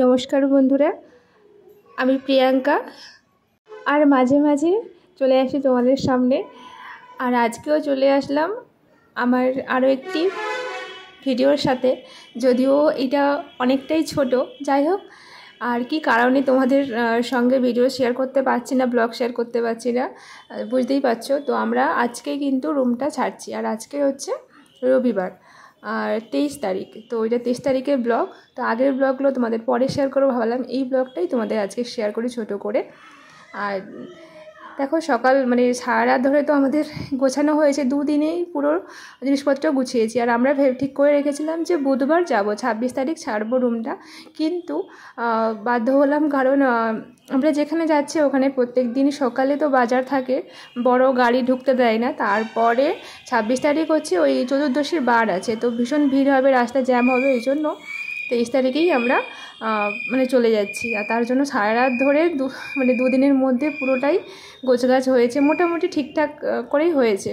নমস্কার বন্ধুরা, আমি প্রিয়াঙ্কা। আর মাঝে মাঝে চলে আসি তোমাদের সামনে। আর আজকেও চলে আসলাম আমার আরও একটি ভিডিওর সাথে, যদিও এটা অনেকটাই ছোট। যাই হোক, আর কি কারণে তোমাদের সঙ্গে ভিডিও শেয়ার করতে পারছি না, ব্লগ শেয়ার করতে পারছি না, বুঝতেই পারছো। তো আমরা আজকে কিন্তু রুমটা ছাড়ছি। আর আজকে হচ্ছে রবিবার আর 23 তারিখ। তো ওইটা 23 তারিখের ব্লগ। তো আগের ব্লগগুলো তোমাদের পরে শেয়ার করবো, ভাবলাম এই ব্লগটাই তোমাদের আজকে শেয়ার করি ছোট করে। আর দেখো, সকাল সারা রাত ধরে তো আমাদের গোছানো হয়েছে, দুদিনেই পুরো জিনিসপত্র গুছিয়েছি। আর আমরা ঠিক করে রেখেছিলাম যে বুধবার যাব, 26 তারিখ ছাড়বো রুমটা। কিন্তু বাধ্য হলাম, কারণ আমরা যেখানে যাচ্ছি ওখানে প্রত্যেক দিন সকালে তো বাজার থাকে, বড় গাড়ি ঢুকতে দেয় না। তারপরে 26 তারিখ হচ্ছে ওই চতুর্দশীর বার আছে, তো ভীষণ ভিড় হবে, রাস্তা জ্যাম হবে। এই জন্য 23 তারিখেই আমরা চলে যাচ্ছি। আর তার জন্য সারা রাত ধরে দুদিনের মধ্যে পুরোটাই গোছগাছ হয়েছে, মোটামুটি ঠিকঠাক করেই হয়েছে।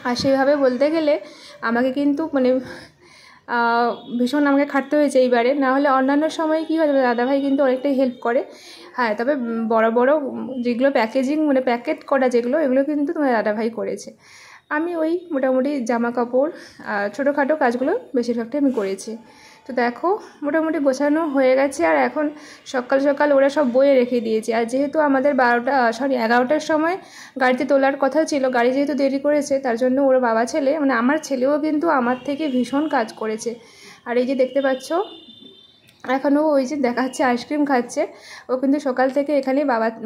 আর সেইভাবে বলতে গেলে আমাকে কিন্তু ভীষণ আমাকে খাটতে হয়েছে এইবারে। না হলে অন্যান্য সময় কী হয়, দাদাভাই কিন্তু অনেকটাই হেল্প করে। হ্যাঁ, তবে বড় বড় যেগুলো প্যাকেজিং প্যাকেট করা যেগুলো, এগুলো কিন্তু তোমার দাদাভাই করেছে। আমি ওই মোটামুটি জামা কাপড় ছোটোখাটো কাজগুলো বেশিরভাগটাই আমি করেছি। তো দেখো, মোটামুটি গোছানো হয়ে গেছে। আর এখন সকাল সকাল ওরা সব বয়ে রেখে দিয়েছে। আর যেহেতু আমাদের 11টার সময় গাড়িতে তোলার কথা ছিল, গাড়ি যেহেতু দেরি করেছে, তার জন্য ওর বাবা ছেলে আমার ছেলেও কিন্তু আমার থেকে ভীষণ কাজ করেছে। আর এই যে দেখতে পাচ্ছ, এখনও ওই যে দেখা যাচ্ছে আইসক্রিম খাচ্ছে। ও কিন্তু সকাল থেকে এখানে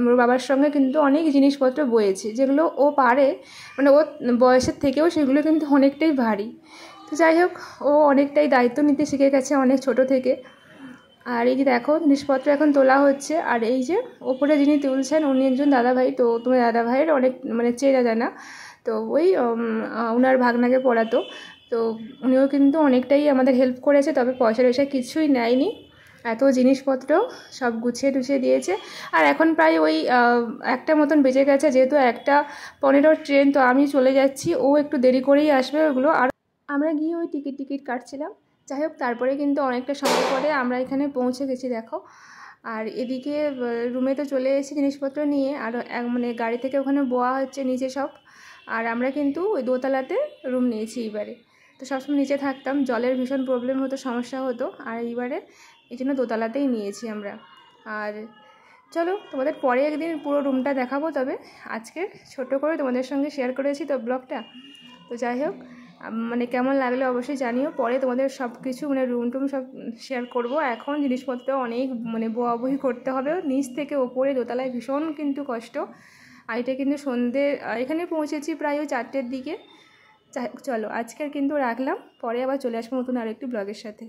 ওর বাবার সঙ্গে কিন্তু অনেক জিনিসপত্র বয়েছে, যেগুলো ও পারে, ও বয়সের থেকেও সেগুলো কিন্তু অনেকটাই ভারী। তো যাই হোক, ও অনেকটাই দায়িত্ব নিতে শিখে গেছে অনেক ছোট থেকে। আর এই যে দেখো, জিনিসপত্র এখন তোলা হচ্ছে। আর এই যে ওপরে যিনি তুলছেন, উনি একজন দাদাভাই। তো তোমার দাদাভাইয়ের অনেক চেনা জানা। তো ওই ওনার ভাগনাকে পড়াতো। তো উনিও কিন্তু অনেকটাই আমাদের হেল্প করেছে, তবে পয়সা কিছুই নেয়নি। এত জিনিসপত্র সব গুছিয়ে টুছিয়ে দিয়েছে। আর এখন প্রায় ওই 1টা মতন বেজে গেছে, যেহেতু 1:15 ট্রেন। তো আমি চলে যাচ্ছি, ও একটু দেরি করেই আসবে ওগুলো। আর আমরা গিয়ে ওই টিকিট কাটছিলাম। যাই হোক, তারপরে কিন্তু অনেকটা সময় পরে আমরা এখানে পৌঁছে গেছি দেখো। আর এদিকে রুমে তো চলে এসেছি জিনিসপত্র নিয়ে। আর গাড়ি থেকে ওখানে বোয়া হচ্ছে নিচে সব। আর আমরা কিন্তু ওই দোতলাতে রুম নিয়েছি এইবারে। তো সবসময় নিচে থাকতাম, জলের ভীষণ প্রবলেম হতো, সমস্যা হতো। আর এইবারে এই জন্য দোতলাতেই নিয়েছি আমরা। আর চলো, তোমাদের পরে একদিন পুরো রুমটা দেখাবো। তবে আজকে ছোট করে তোমাদের সঙ্গে শেয়ার করেছি তো ব্লগটা। তো যাই হোক, কেমন লাগলো অবশ্যই জানিও। পরে তোমাদের সব কিছু রুম টুম সব শেয়ার করব। এখন জিনিসপত্র অনেক বোয়াবুহি করতে হবে, নিচ থেকে ওপরে দোতলায় ভীষণ কিন্তু কষ্ট। আর এটা কিন্তু সন্ধে এখানে পৌঁছেছি প্রায় ওই 4টের দিকে। চলো, আজকের কিন্তু রাখলাম, পরে আবার চলে আসবো নতুন আরেকটি ব্লগের সাথে।